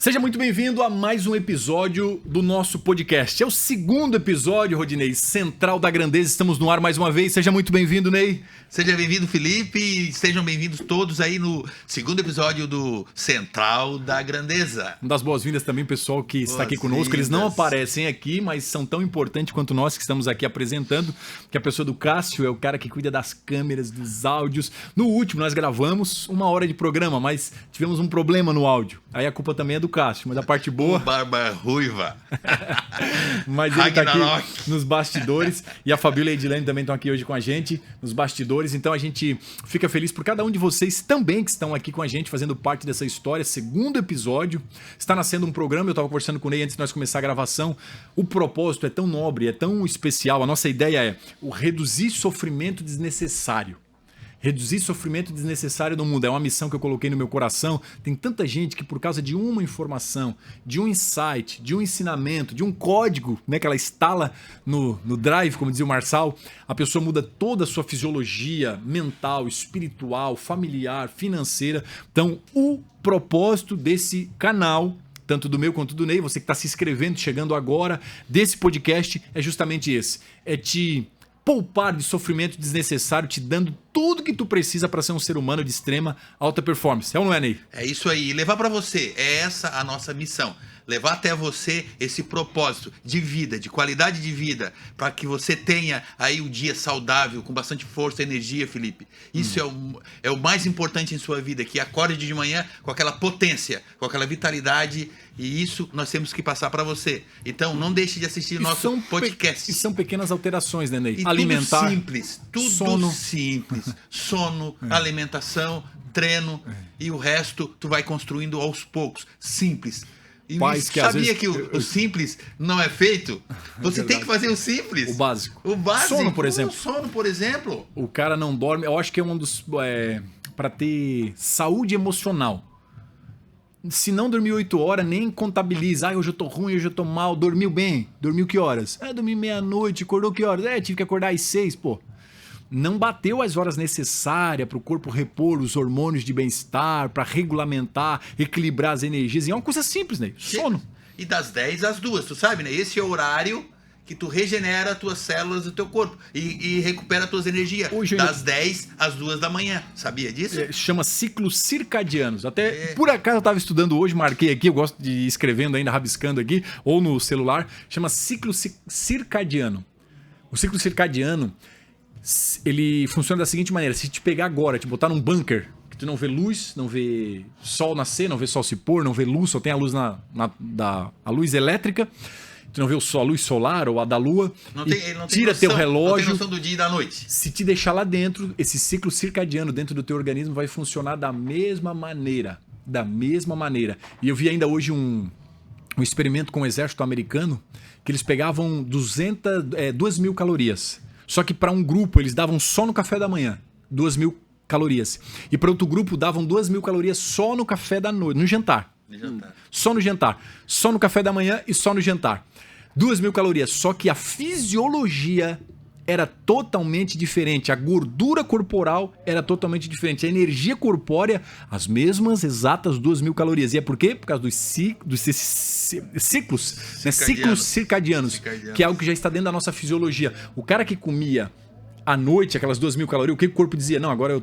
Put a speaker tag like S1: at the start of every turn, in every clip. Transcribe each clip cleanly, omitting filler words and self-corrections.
S1: Seja muito bem-vindo a mais um episódio do nosso podcast. É o segundo episódio, Rodinei, Central da Grandeza. Estamos no ar mais uma vez. Seja muito bem-vindo, Ney.
S2: Seja bem-vindo, Felipe. E sejam bem-vindos todos aí no segundo episódio do Central da Grandeza.
S1: Das boas-vindas também, pessoal que está aqui conosco. Eles não aparecem aqui, mas são tão importantes quanto nós que estamos aqui apresentando. Que a pessoa do Cássio é o cara que cuida das câmeras, dos áudios. No último, nós gravamos 1 hora de programa, mas tivemos um problema no áudio. Aí a culpa também é do Cássio, mas a parte boa...
S2: Barba ruiva.
S1: Mas ele tá aqui nos bastidores. E a Fabíola e a Edilene também estão aqui hoje com a gente, nos bastidores. Então a gente fica feliz por cada um de vocês também que estão aqui com a gente, fazendo parte dessa história. Segundo episódio. Está nascendo um programa, eu estava conversando com o Ney antes de nós começar a gravação. O propósito é tão nobre, é tão especial. A nossa ideia é o reduzir sofrimento desnecessário. Reduzir sofrimento desnecessário no mundo. É uma missão que eu coloquei no meu coração. Tem tanta gente que por causa de uma informação, de um insight, de um ensinamento, de um código, né, que ela instala no drive, como dizia o Marçal, a pessoa muda toda a sua fisiologia mental, espiritual, familiar, financeira. Então, o propósito desse canal, tanto do meu quanto do Ney, você que está se inscrevendo, chegando agora, desse podcast, é justamente esse. É te poupar de sofrimento desnecessário, te dando tudo que tu precisa para ser um ser humano de extrema alta performance. É ou não é, Ney?
S2: É isso aí. Levar para você, é essa a nossa missão. Levar até você esse propósito de vida, de qualidade de vida, para que você tenha aí o dia saudável, com bastante força e energia, Felipe. Isso é o mais importante em sua vida, que acorde de manhã com aquela potência, com aquela vitalidade, e isso nós temos que passar para você. Então não deixe de assistir nosso podcast.
S1: E são pequenas alterações, né, Ney?
S2: E
S1: alimentar,
S2: tudo simples, tudo
S1: sono.
S2: simples. Sono, alimentação, treino e o resto tu vai construindo aos poucos. Simples. E
S1: Pais que
S2: sabia
S1: às vezes...
S2: que o simples não é feito? Você tem que fazer o simples.
S1: O básico.
S2: O básico.
S1: Sono, por exemplo.
S2: O sono, por exemplo.
S1: O cara não dorme. Eu acho que é um dos... para ter saúde emocional. Se não dormir 8 horas, nem contabiliza. Hoje eu tô ruim, hoje eu tô mal. Dormiu bem? Dormiu que horas? Dormi meia-noite. Acordou que horas? Tive que acordar às 6, pô. Não bateu as horas necessárias para o corpo repor os hormônios de bem-estar, para regulamentar, equilibrar as energias. E é uma coisa simples, né? Sono.
S2: E das 10 às 2, tu sabe, né? Esse é o horário que tu regenera as tuas células do teu corpo e recupera as tuas energias.
S1: Hoje
S2: das 10 às 2 da manhã. Sabia disso?
S1: Chama ciclos circadianos. Até por acaso eu estava estudando hoje, marquei aqui, eu gosto de ir escrevendo ainda, rabiscando aqui, ou no celular. Chama ciclo circadiano. O ciclo circadiano, ele funciona da seguinte maneira: se te pegar agora, te botar num bunker, que tu não vê luz, não vê sol nascer, não vê sol se pôr, não vê luz, só tem a luz a luz elétrica, tu não vê a luz solar ou a da lua, ele não tira teu relógio.
S2: Não tem noção do dia e da noite.
S1: Se te deixar lá dentro, esse ciclo circadiano dentro do teu organismo vai funcionar da mesma maneira. Da mesma maneira. E eu vi ainda hoje um experimento com o exército americano, que eles pegavam 2.000 calorias. Só que para um grupo eles davam só no café da manhã, 2.000 calorias. E para outro grupo davam 2.000 calorias só no café da noite, no jantar. Só no jantar. Só no café da manhã e só no jantar. 2.000 calorias. Só que a fisiologia era totalmente diferente. A gordura corporal era totalmente diferente. A energia corpórea, as mesmas exatas 2.000 calorias. E é por quê? Por causa dos ciclos, né? Ciclos circadianos, que é algo que já está dentro da nossa fisiologia. O cara que comia à noite aquelas 2.000 calorias, o que o corpo dizia? Não, agora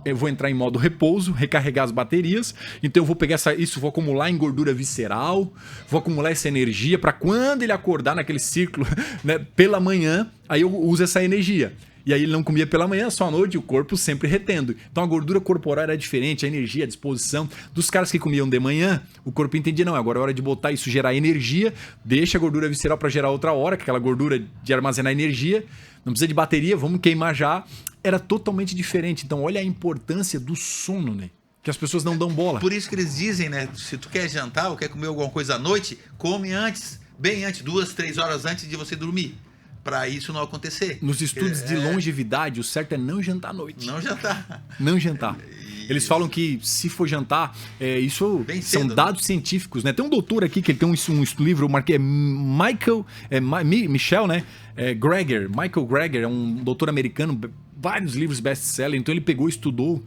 S1: eu vou entrar em modo repouso, recarregar as baterias, então eu vou pegar vou acumular em gordura visceral, vou acumular essa energia para quando ele acordar naquele ciclo, né, pela manhã, aí eu uso essa energia. E aí ele não comia pela manhã, só à noite, o corpo sempre retendo. Então a gordura corporal era diferente, a energia, a disposição. Dos caras que comiam de manhã, o corpo entendia, não, agora é hora de botar isso, gerar energia, deixa a gordura visceral para gerar outra hora, que é aquela gordura de armazenar energia, não precisa de bateria, vamos queimar já. Era totalmente diferente. Então olha a importância do sono, né? Que as pessoas não dão bola.
S2: Por isso que eles dizem, né, se tu quer jantar ou quer comer alguma coisa à noite, come antes, bem antes, 2, 3 horas antes de você dormir. Para isso não acontecer.
S1: Nos estudos de longevidade, o certo é não jantar à noite.
S2: Não jantar.
S1: Não jantar. Eles falam que se for jantar, isso bem são cedo, dados científicos, né? Tem um doutor aqui que ele tem um livro, eu marquei, Michel, né? Greger, Michael Greger, é um doutor americano, vários livros best-seller, então ele pegou e estudou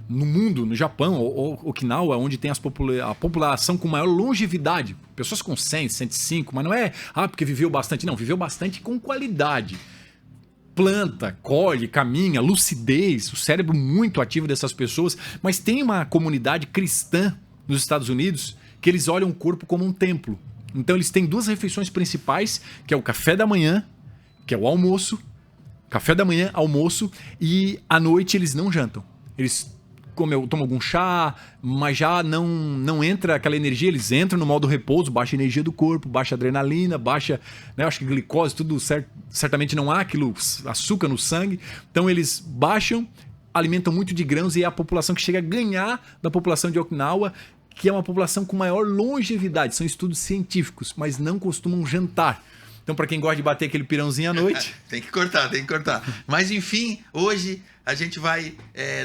S1: no mundo, no Japão, ou Okinawa, onde tem a população com maior longevidade. Pessoas com 100, 105, mas não é porque viveu bastante. Não, viveu bastante com qualidade. Planta, colhe, caminha, lucidez, o cérebro muito ativo dessas pessoas. Mas tem uma comunidade cristã nos Estados Unidos que eles olham o corpo como um templo. Então eles têm 2 refeições principais, que é o café da manhã, que é o almoço. Café da manhã, almoço, e à noite eles não jantam. Eles tomam algum chá, mas já não entra aquela energia, eles entram no modo repouso, baixa a energia do corpo, baixa a adrenalina, baixa, né, acho que glicose, tudo certo, certamente não há aquilo, açúcar no sangue. Então eles baixam, alimentam muito de grãos e é a população que chega a ganhar da população de Okinawa, que é uma população com maior longevidade. São estudos científicos, mas não costumam jantar. Então, para quem gosta de bater aquele pirãozinho à noite...
S2: Tem que cortar. Mas, enfim, hoje a gente vai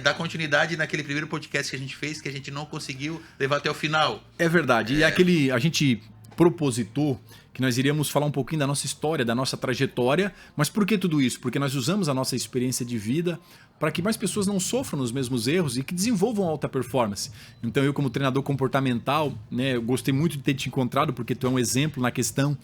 S2: dar continuidade naquele primeiro podcast que a gente fez, que a gente não conseguiu levar até o final.
S1: É verdade. E a gente propositou que nós iríamos falar um pouquinho da nossa história, da nossa trajetória. Mas por que tudo isso? Porque nós usamos a nossa experiência de vida para que mais pessoas não sofram nos mesmos erros e que desenvolvam alta performance. Então, eu como treinador comportamental, né, eu gostei muito de ter te encontrado, porque tu é um exemplo na questão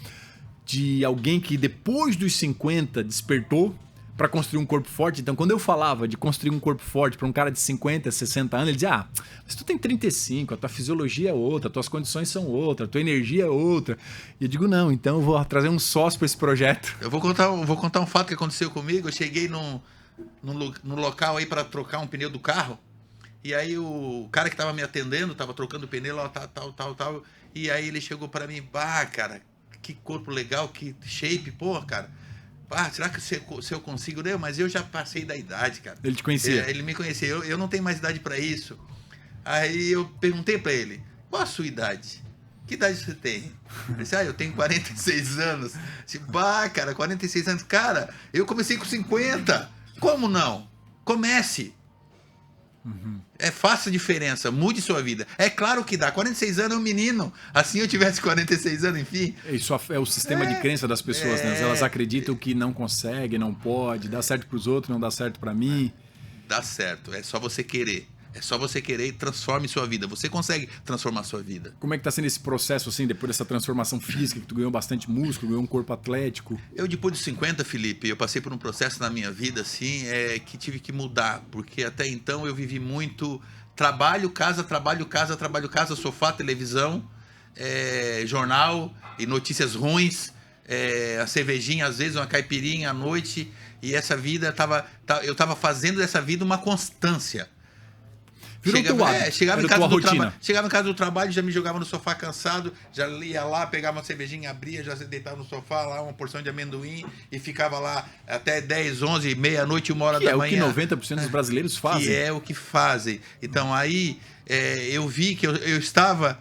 S1: de alguém que depois dos 50 despertou para construir um corpo forte. Então, quando eu falava de construir um corpo forte para um cara de 50, 60 anos, ele dizia, mas tu tem 35, a tua fisiologia é outra, as tuas condições são outra, a tua energia é outra. E eu digo, não, então eu vou trazer um sócio para esse projeto.
S2: Eu vou contar um fato que aconteceu comigo. Eu cheguei no local aí para trocar um pneu do carro, e aí o cara que estava me atendendo, estava trocando o pneu lá, tal, e aí ele chegou para mim, cara, que corpo legal, que shape, porra, cara. Será que se eu consigo? Não, mas eu já passei da idade, cara.
S1: Ele te conhecia?
S2: Ele me conhecia. Eu não tenho mais idade para isso. Aí eu perguntei para ele, qual a sua idade? Que idade você tem? Ele disse, eu tenho 46 anos. Cara, 46 anos. Cara, eu comecei com 50. Como não? Comece. Faça a diferença, mude sua vida. É claro que dá. 46 anos é um menino. Assim eu tivesse 46 anos, enfim.
S1: Isso é o sistema de crença das pessoas, né? Elas acreditam que não consegue, não pode, dá certo para os outros, não dá certo para mim.
S2: Dá certo, é só você querer. É só você querer e transforme sua vida. Você consegue transformar sua vida.
S1: Como é que tá sendo esse processo, assim, depois dessa transformação física, que tu ganhou bastante músculo, ganhou um corpo atlético?
S2: Eu, depois dos 50, Felipe, eu passei por um processo na minha vida, assim, que tive que mudar. Porque até então eu vivi muito trabalho, casa, sofá, televisão, jornal e notícias ruins, a cervejinha, às vezes uma caipirinha à noite. E essa vida, eu tava fazendo dessa vida uma constância. Chegava em casa do trabalho, já me jogava no sofá cansado, já ia lá, pegava uma cervejinha, abria, já se deitava no sofá lá, uma porção de amendoim e ficava lá até 10, 11, meia-noite, 1h da manhã.
S1: É o que 90% dos brasileiros fazem.
S2: Que é o que fazem. Então aí eu vi que eu estava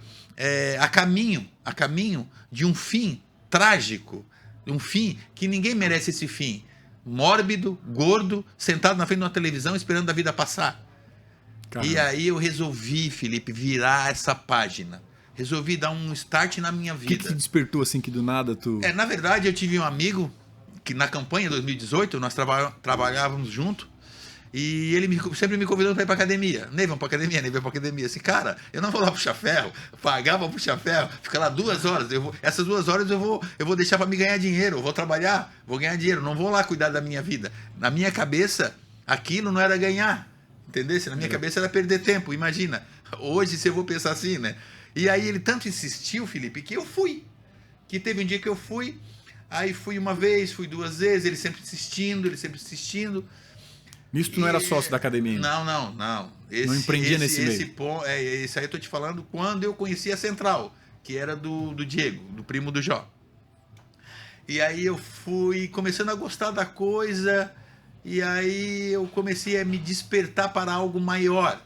S2: a caminho de um fim trágico, um fim que ninguém merece esse fim. Mórbido, gordo, sentado na frente de uma televisão esperando a vida passar. Caramba. E aí eu resolvi, Felipe, virar essa página. Resolvi dar um start na minha vida.
S1: O que te despertou assim que do nada tu...
S2: Na verdade, eu tive um amigo que na campanha de 2018, nós trabalhávamos junto, e ele sempre me convidando para ir para academia. Ney, vamos para academia. Assim, cara, eu não vou lá puxar ferro, pagar para puxar ferro, ficar lá 2 horas. Essas 2 horas eu vou deixar para me ganhar dinheiro. Eu vou trabalhar, vou ganhar dinheiro. Não vou lá cuidar da minha vida. Na minha cabeça, aquilo não era ganhar. Entendeu? Na minha cabeça era perder tempo, imagina. Hoje, se eu vou pensar assim, né? E aí ele tanto insistiu, Felipe, que eu fui. Que teve um dia que eu fui, aí fui uma vez, fui 2 vezes, ele sempre insistindo.
S1: Nisso tu não era sócio da academia ainda?
S2: Não.
S1: Não empreendia nesse meio?
S2: Isso aí eu tô te falando quando eu conheci a Central, que era do Diego, do primo do Jó. E aí eu fui começando a gostar da coisa... E aí eu comecei a me despertar para algo maior.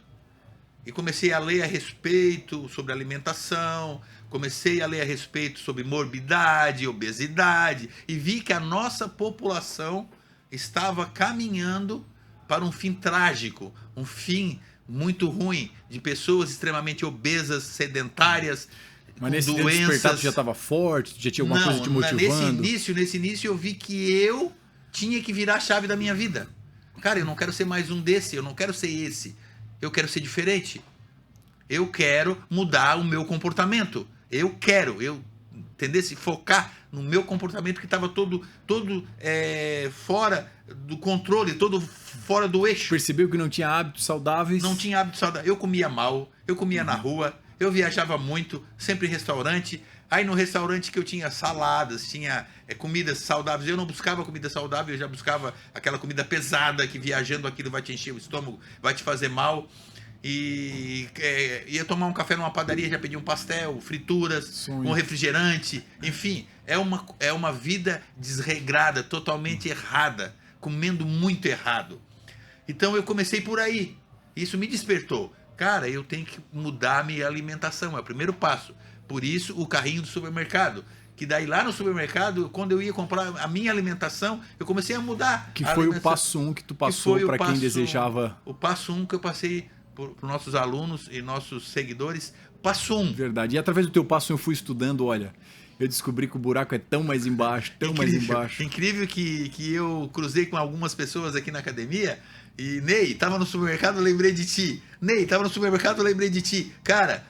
S2: E comecei a ler a respeito sobre alimentação, comecei a ler a respeito sobre morbidade, obesidade, e vi que a nossa população estava caminhando para um fim trágico, um fim muito ruim, de pessoas extremamente obesas, sedentárias,
S1: mas nesse despertar tu já estava forte, já tinha alguma coisa te motivando?
S2: Nesse início eu vi que eu tinha que virar a chave da minha vida. Cara, eu não quero ser mais um desse, eu não quero ser esse. Eu quero ser diferente. Eu quero mudar o meu comportamento. Entendeu? Se focar no meu comportamento que estava todo fora do controle, todo fora do eixo.
S1: Percebeu que não tinha hábitos saudáveis?
S2: Não tinha hábitos saudáveis. Eu comia mal, eu comia na rua, eu viajava muito, sempre em restaurante. Aí no restaurante que eu tinha saladas, tinha comidas saudáveis, eu não buscava comida saudável, eu já buscava aquela comida pesada que viajando aquilo vai te encher o estômago, vai te fazer mal. E ia tomar um café numa padaria, já pedia um pastel, frituras, um refrigerante, enfim, é uma vida desregrada, totalmente errada, comendo muito errado. Então eu comecei por aí, isso me despertou. Cara, eu tenho que mudar a minha alimentação, é o primeiro passo. Por isso o carrinho do supermercado, que daí lá no supermercado, quando eu ia comprar a minha alimentação, eu comecei a mudar.
S1: Que foi o passo 1 que tu passou para quem desejava.
S2: O passo 1 que eu passei para os nossos alunos e nossos seguidores, passo 1.
S1: Verdade. E através do teu passo eu fui estudando, olha, eu descobri que o buraco é tão mais embaixo, mais embaixo.
S2: Incrível que eu cruzei com algumas pessoas aqui na academia e, Ney, tava no supermercado, eu lembrei de ti. Ney, tava no supermercado, eu lembrei de ti. Cara,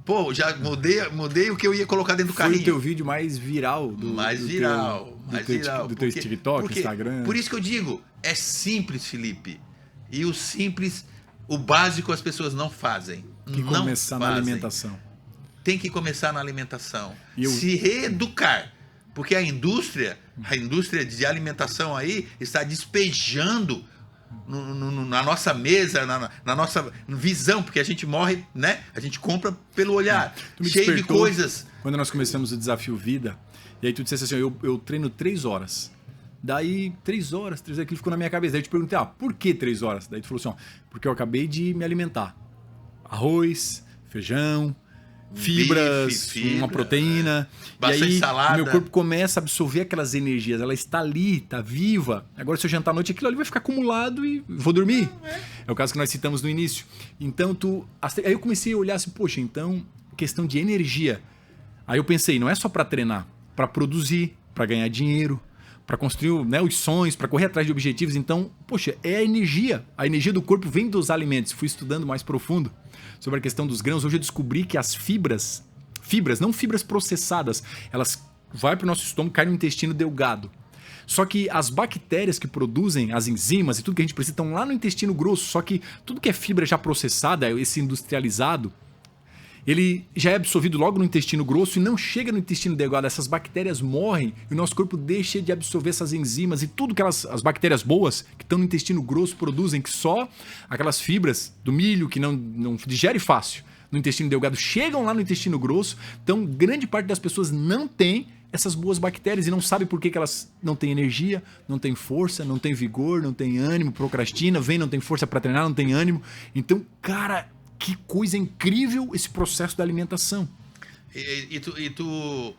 S2: pô, já mudei o que eu ia colocar dentro do carrinho.
S1: Foi o teu vídeo mais viral do teu TikTok, Instagram.
S2: Por isso que eu digo, é simples, Felipe. E o simples, o básico as pessoas não fazem.
S1: Tem que começar na alimentação.
S2: Tem que começar na alimentação. Se reeducar. Porque a indústria de alimentação aí está despejando na nossa mesa, na nossa visão, porque a gente morre, né? A gente compra pelo olhar, cheio de coisas.
S1: Quando nós começamos o Desafio Vida, e aí tu disseste assim, eu treino 3 horas. Daí, 3 horas, aquilo ficou na minha cabeça. Daí eu te perguntei, por que 3 horas? Daí tu falou assim, porque eu acabei de me alimentar. Arroz, feijão, fibras, uma proteína.
S2: Bastante
S1: e aí,
S2: salada.
S1: O meu corpo começa a absorver aquelas energias. Ela está ali, está viva. Agora, se eu jantar à noite, aquilo ali vai ficar acumulado e vou dormir. É o caso que nós citamos no início. Então, aí eu comecei a olhar assim, poxa, então, questão de energia. Aí eu pensei, não é só para treinar, para produzir, para ganhar dinheiro, para construir, né, os sonhos, para correr atrás de objetivos. Então, poxa, é a energia. A energia do corpo vem dos alimentos. Fui estudando mais profundo sobre a questão dos grãos. Hoje eu descobri que as fibras, não fibras processadas, elas vão para o nosso estômago, caem no intestino delgado. Só que as bactérias que produzem as enzimas e tudo que a gente precisa estão lá no intestino grosso. Só que tudo que é fibra já processada, esse industrializado, ele já é absorvido logo no intestino grosso e não chega no intestino delgado. Essas bactérias morrem e o nosso corpo deixa de absorver essas enzimas e tudo que as bactérias boas que estão no intestino grosso produzem, que só aquelas fibras do milho que não digere fácil no intestino delgado chegam lá no intestino grosso. Então, grande parte das pessoas não tem essas boas bactérias e não sabe por que elas não têm energia, não têm força, não têm vigor, não têm ânimo, procrastina, não tem força para treinar, não tem ânimo. Então, cara, que coisa incrível esse processo da alimentação.
S2: E tu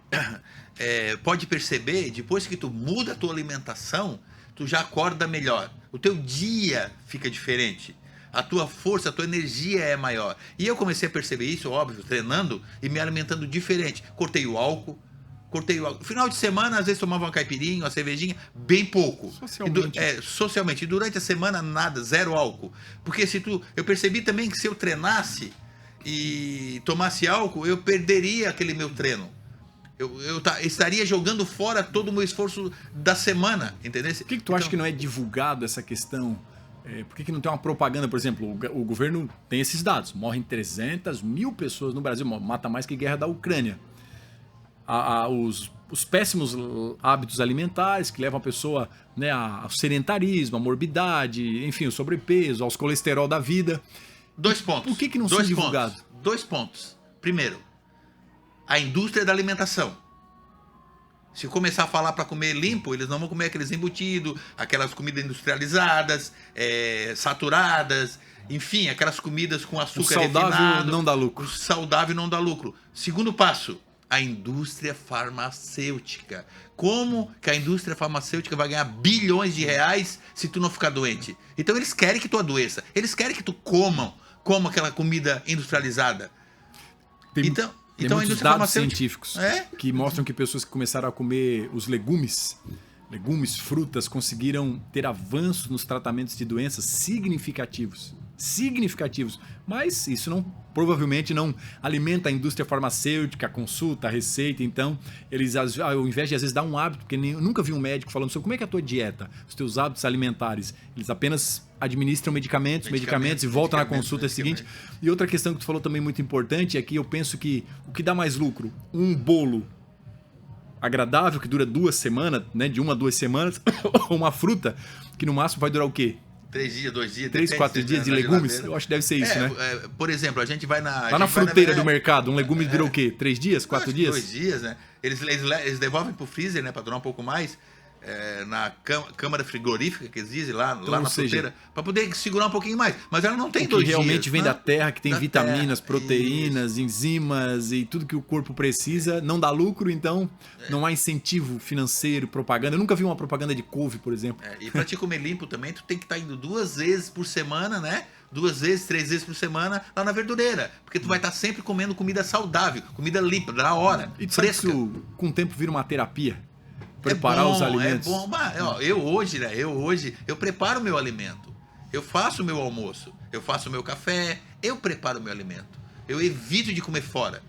S2: pode perceber, depois que tu muda a tua alimentação, tu já acorda melhor. O teu dia fica diferente. A tua força, a tua energia é maior. E eu comecei a perceber isso, óbvio, treinando e me alimentando diferente. Cortei o álcool. Final de semana, às vezes tomava uma caipirinha, uma cervejinha, bem pouco. Socialmente. E durante a semana, nada, zero álcool. Porque eu percebi também que se eu treinasse e tomasse álcool, eu perderia aquele meu treino. Eu estaria jogando fora todo o meu esforço da semana, entendeu?
S1: Por que tu acha que não é divulgado essa questão? Por que não tem uma propaganda? Por exemplo, o governo tem esses dados. Morrem 300 mil pessoas no Brasil, mata mais que a guerra da Ucrânia. Os péssimos hábitos alimentares que levam a pessoa, né, ao sedentarismo, à morbidade, enfim, o sobrepeso, aos colesterol da vida.
S2: 2 pontos.
S1: Por que não são divulgados?
S2: 2 pontos. Primeiro, a indústria da alimentação. Se começar a falar para comer limpo, eles não vão comer aqueles embutidos, aquelas comidas industrializadas, saturadas, enfim, aquelas comidas com açúcar refinado.
S1: O saudável não dá lucro.
S2: O saudável não dá lucro. Segundo passo, a indústria farmacêutica. Como que a indústria farmacêutica vai ganhar bilhões de reais se tu não ficar doente? Então eles querem que tu adoeça. Eles querem que tu coma aquela comida industrializada.
S1: Tem muitos dados científicos que mostram que pessoas que começaram a comer os legumes, frutas, conseguiram ter avanços nos tratamentos de doenças significativos. significativos. Mas isso provavelmente não alimenta a indústria farmacêutica, a consulta, a receita. Então, eles, ao invés de às vezes dar um hábito, porque eu nunca vi um médico falando sobre como é que é a tua dieta, os teus hábitos alimentares. Eles apenas administram medicamentos e voltam na consulta seguinte. E outra questão que tu falou também muito importante é que eu penso que o que dá mais lucro, um bolo agradável que dura 2 semanas, né, de 1 a 2 semanas, ou uma fruta que no máximo vai durar o quê?
S2: 3 dias, 2 dias,
S1: 3, 4 dias de legumes? Eu acho que deve ser isso, né?
S2: Por exemplo, a gente vai
S1: lá na fruteira do mercado, um legume dura o quê? 3 dias, 4 dias?
S2: 2 dias, né? Eles devolvem pro freezer, né, para durar um pouco mais. Na câmara frigorífica que existe lá na fruteira, para poder segurar um pouquinho mais. Mas ela não tem 2 dias.
S1: Realmente vem
S2: né?
S1: da terra, que tem vitaminas, proteínas,
S2: isso.
S1: enzimas e tudo que o corpo precisa. Não dá lucro, então não há incentivo financeiro, propaganda. Eu nunca vi uma propaganda de couve, por exemplo.
S2: E para te comer limpo também, tu tem que estar indo 2 vezes por semana, né? 2 vezes, 3 vezes por semana lá na verdureira. Porque tu vai estar sempre comendo comida saudável, comida limpa, da hora,
S1: e
S2: fresca.
S1: Isso, com o tempo, vira uma terapia. Preparar os alimentos.
S2: É bom. Eu hoje preparo o meu alimento. Eu faço o meu almoço. Eu faço o meu café. Eu preparo o meu alimento. Eu evito de comer fora.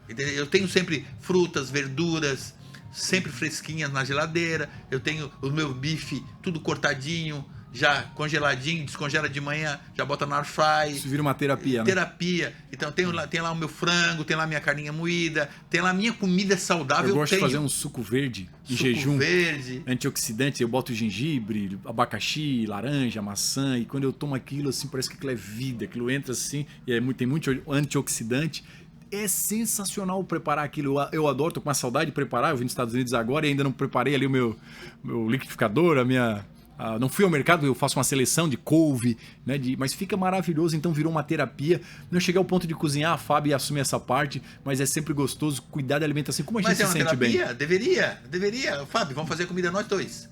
S2: Entendeu? Eu tenho sempre frutas, verduras, sempre fresquinhas na geladeira. Eu tenho o meu bife tudo cortadinho, já congeladinho, descongela de manhã, já bota no air fry.
S1: Isso vira uma terapia, né?
S2: Terapia. Então tem lá o meu frango, tem lá a minha carninha moída, tem lá a minha comida saudável.
S1: Eu gosto de fazer um suco verde em jejum.
S2: Verde.
S1: Antioxidante, eu boto gengibre, abacaxi, laranja, maçã, e quando eu tomo aquilo, assim, parece que aquilo é vida, aquilo entra assim, e tem muito antioxidante. É sensacional preparar aquilo. Eu adoro, tô com uma saudade de preparar. Eu vim dos Estados Unidos agora e ainda não preparei ali o meu liquidificador, a minha... não fui ao mercado, eu faço uma seleção de couve, né, mas fica maravilhoso, então virou uma terapia. Não cheguei ao ponto de cozinhar, a Fábio assumir essa parte, mas é sempre gostoso cuidar da alimentação. Como a gente se sente bem?
S2: Deveria. Fábio, vamos fazer comida nós dois.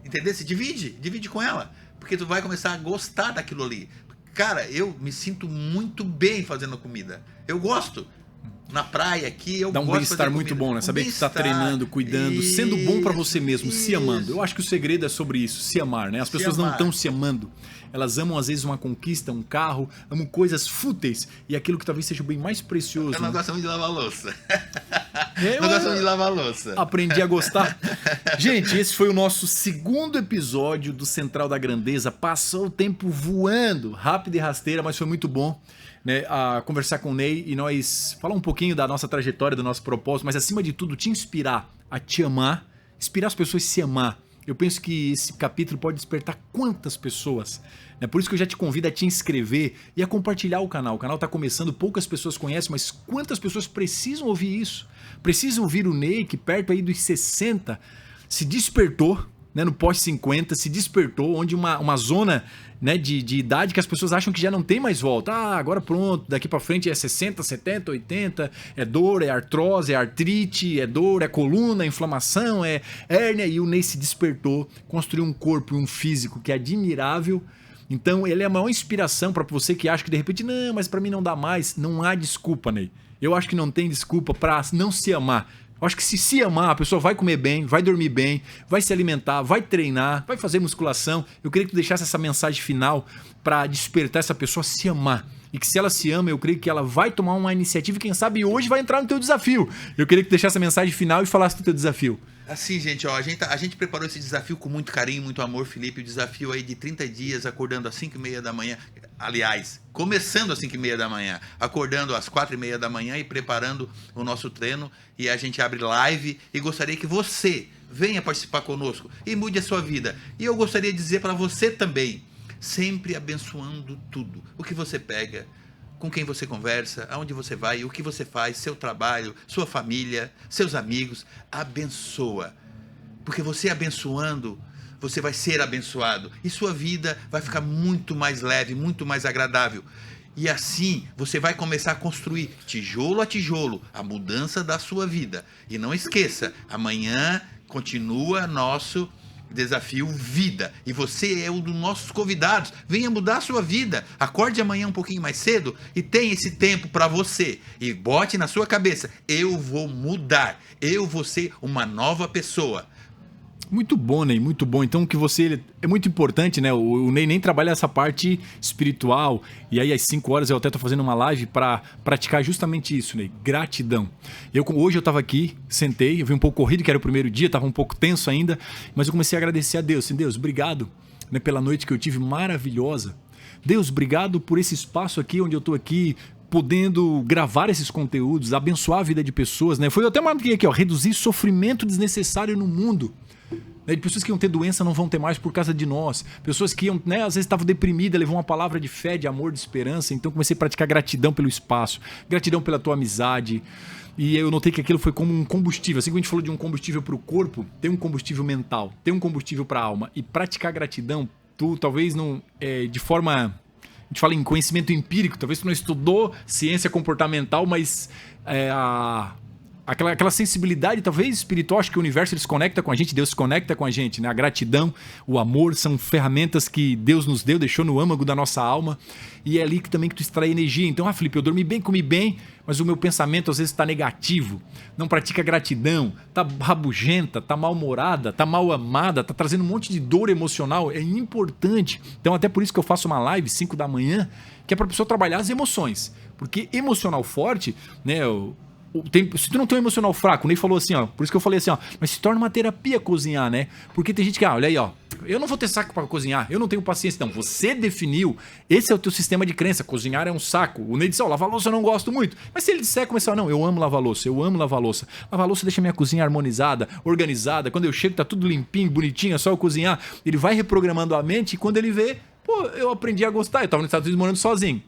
S2: Entendeu? Se divide com ela, porque tu vai começar a gostar daquilo ali. Cara, eu me sinto muito bem fazendo comida. Eu gosto. Na praia aqui, eu gosto de fazer comida. Dá um bem-estar muito
S1: bom, né? Saber que você está treinando, cuidando, sendo bom para você mesmo, se amando. Eu acho que o segredo é sobre isso, se amar, né? As pessoas não estão se amando. Elas amam, às vezes, uma conquista, um carro, amam coisas fúteis e aquilo que talvez seja o bem mais precioso.
S2: Eu não gosto muito de lavar louça. Não gosto muito de lavar louça.
S1: Aprendi a gostar. Gente, esse foi o nosso 2º episódio do Central da Grandeza. Passou o tempo voando, rápido e rasteira, mas foi muito bom, né, a conversar com o Ney e nós falar um pouquinho da nossa trajetória, do nosso propósito, mas acima de tudo te inspirar a te amar, inspirar as pessoas a se amar. Eu penso que esse capítulo pode despertar quantas pessoas, né? Por isso que eu já te convido a te inscrever e a compartilhar o canal. O canal está começando, poucas pessoas conhecem, mas quantas pessoas precisam ouvir isso? Precisam ouvir o Ney, que perto aí dos 60 se despertou, né, no pós-50, se despertou, onde uma zona, né, de idade que as pessoas acham que já não tem mais volta. Agora pronto, daqui pra frente é 60, 70, 80, é dor, é artrose, é artrite, é dor, é coluna, é inflamação, é hérnia, e o Ney se despertou, construiu um corpo e um físico que é admirável. Então ele é a maior inspiração para você que acha que de repente, não, mas para mim não dá mais. Não há desculpa, Ney. Eu acho que não tem desculpa para não se amar. Eu acho que se amar, a pessoa vai comer bem, vai dormir bem, vai se alimentar, vai treinar, vai fazer musculação. Eu queria que tu deixasse essa mensagem final para despertar essa pessoa a se amar. E que se ela se ama, eu creio que ela vai tomar uma iniciativa e quem sabe hoje vai entrar no teu desafio. Eu queria que tu deixasse essa mensagem final e falasse do teu desafio.
S2: Assim, gente, ó, a gente preparou esse desafio com muito carinho, muito amor, Felipe. O desafio aí de 30 dias, acordando às 5h30 da manhã. Aliás, começando às 5h30 da manhã, acordando às 4h30 da manhã e preparando o nosso treino. E a gente abre live e gostaria que você venha participar conosco e mude a sua vida. E eu gostaria de dizer para você também, sempre abençoando tudo. O que você pega, com quem você conversa, aonde você vai, o que você faz, seu trabalho, sua família, seus amigos, abençoa. Porque você abençoando, você vai ser abençoado. E sua vida vai ficar muito mais leve, muito mais agradável. E assim, você vai começar a construir, tijolo a tijolo, a mudança da sua vida. E não esqueça, amanhã continua nosso desafio vida. E você é um dos nossos convidados. Venha mudar a sua vida. Acorde amanhã um pouquinho mais cedo e tenha esse tempo para você. E bote na sua cabeça, eu vou mudar. Eu vou ser uma nova pessoa.
S1: Muito bom, Ney, muito bom. Então, que você é muito importante, né? O Ney nem trabalha essa parte espiritual. E aí, às 5 horas, eu até tô fazendo uma live para praticar justamente isso, Ney. Gratidão. Hoje eu tava aqui, sentei, eu vi um pouco corrido, que era o primeiro dia, tava um pouco tenso ainda, mas eu comecei a agradecer a Deus. Assim, Deus, obrigado, né, pela noite que eu tive maravilhosa. Deus, obrigado por esse espaço aqui, onde eu tô aqui, podendo gravar esses conteúdos, abençoar a vida de pessoas, né? Foi eu até marquei aqui, ó, reduzir sofrimento desnecessário no mundo. De pessoas que iam ter doença não vão ter mais por causa de nós. Pessoas que iam, né, às vezes estavam deprimidas, levou uma palavra de fé, de amor, de esperança. Então comecei a praticar gratidão pelo espaço, gratidão pela tua amizade. E eu notei que aquilo foi como um combustível. Assim como a gente falou de um combustível para o corpo, tem um combustível mental, tem um combustível para a alma. E praticar gratidão, tu talvez não, de forma... A gente fala em conhecimento empírico, talvez tu não estudou ciência comportamental, mas aquela sensibilidade talvez espiritual, acho que o universo ele se conecta com a gente, Deus se conecta com a gente, né? A gratidão, o amor são ferramentas que Deus nos deu, deixou no âmago da nossa alma, e é ali que também que tu extrai energia. Então, Felipe, eu dormi bem, comi bem, mas o meu pensamento às vezes está negativo, não pratica gratidão, tá rabugenta, tá mal-humorada, tá mal amada, tá trazendo um monte de dor emocional, é importante. Então até por isso que eu faço uma live 5 da manhã, que é para a pessoa trabalhar as emoções, porque emocional forte, né, se tu não tem um emocional fraco, o Ney falou assim, ó, por isso que eu falei assim, ó, mas se torna uma terapia cozinhar, né? Porque tem gente que, olha aí, ó, eu não vou ter saco para cozinhar, eu não tenho paciência. Então, você definiu, esse é o teu sistema de crença, cozinhar é um saco. O Ney disse, ó, lavar louça eu não gosto muito. Mas se ele disser, começar, não, eu amo lavar louça, eu amo lavar louça. Lavar louça deixa minha cozinha harmonizada, organizada, quando eu chego tá tudo limpinho, bonitinho, é só eu cozinhar. Ele vai reprogramando a mente e quando ele vê, pô, eu aprendi a gostar, eu tava nos Estados Unidos morando sozinho.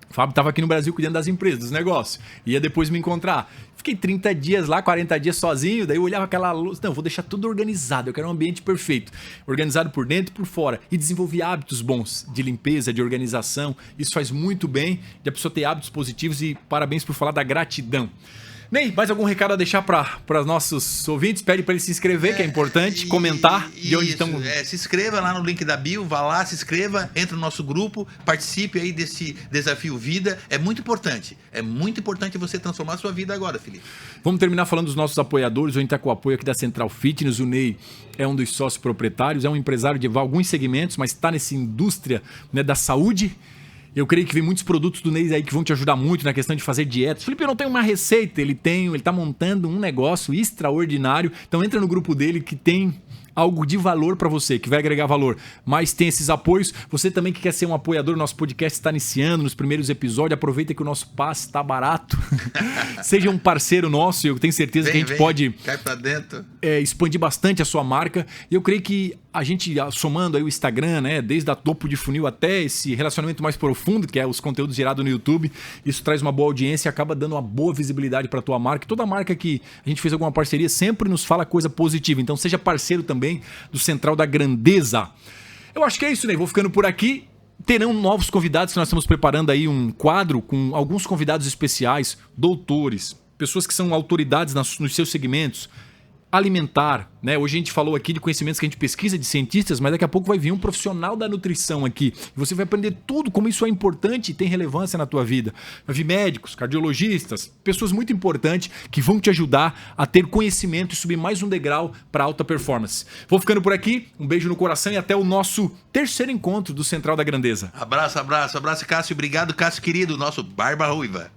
S1: O Fábio estava aqui no Brasil cuidando das empresas, dos negócios. Ia depois me encontrar. Fiquei 30 dias lá, 40 dias sozinho. Daí eu olhava aquela luz. Não, vou deixar tudo organizado. Eu quero um ambiente perfeito. Organizado por dentro e por fora. E desenvolver hábitos bons de limpeza, de organização. Isso faz muito bem de a pessoa ter hábitos positivos. E parabéns por falar da gratidão. Ney, mais algum recado a deixar para os nossos ouvintes? Pede para eles se inscrever, que é importante, comentar de onde estão.
S2: Se inscreva lá no link da bio, vá lá, se inscreva, entra no nosso grupo, participe aí desse desafio vida. É muito importante você transformar a sua vida agora, Felipe.
S1: Vamos terminar falando dos nossos apoiadores. A gente está com o apoio aqui da Central Fitness. O Ney é um dos sócios proprietários, é um empresário de alguns segmentos, mas está nessa indústria, né, da saúde. Eu creio que vem muitos produtos do Ney aí que vão te ajudar muito na questão de fazer dietas. Felipe, eu não tenho uma receita, ele tá montando um negócio extraordinário. Então entra no grupo dele que tem algo de valor para você, que vai agregar valor. Mas tem esses apoios. Você também que quer ser um apoiador, nosso podcast está iniciando nos primeiros episódios. Aproveita que o nosso passe está barato. Seja um parceiro nosso, eu tenho certeza que a gente pode
S2: cai pra dentro.
S1: Expandir bastante a sua marca. E eu creio que a gente, somando aí o Instagram, né, desde a topo de funil até esse relacionamento mais profundo, que é os conteúdos gerados no YouTube, isso traz uma boa audiência e acaba dando uma boa visibilidade para a tua marca. E toda marca que a gente fez alguma parceria sempre nos fala coisa positiva. Então seja parceiro também do Central da Grandeza. Eu acho que é isso, né? Vou ficando por aqui. Terão novos convidados, que nós estamos preparando aí um quadro com alguns convidados especiais, doutores, pessoas que são autoridades nos seus segmentos, alimentar, né? Hoje a gente falou aqui de conhecimentos que a gente pesquisa de cientistas, mas daqui a pouco vai vir um profissional da nutrição aqui. E você vai aprender tudo, como isso é importante e tem relevância na tua vida. Vai vir médicos, cardiologistas, pessoas muito importantes que vão te ajudar a ter conhecimento e subir mais um degrau para alta performance. Vou ficando por aqui, um beijo no coração e até o nosso terceiro encontro do Central da Grandeza.
S2: Abraço, Cássio. Obrigado, Cássio querido, nosso Barba Ruiva.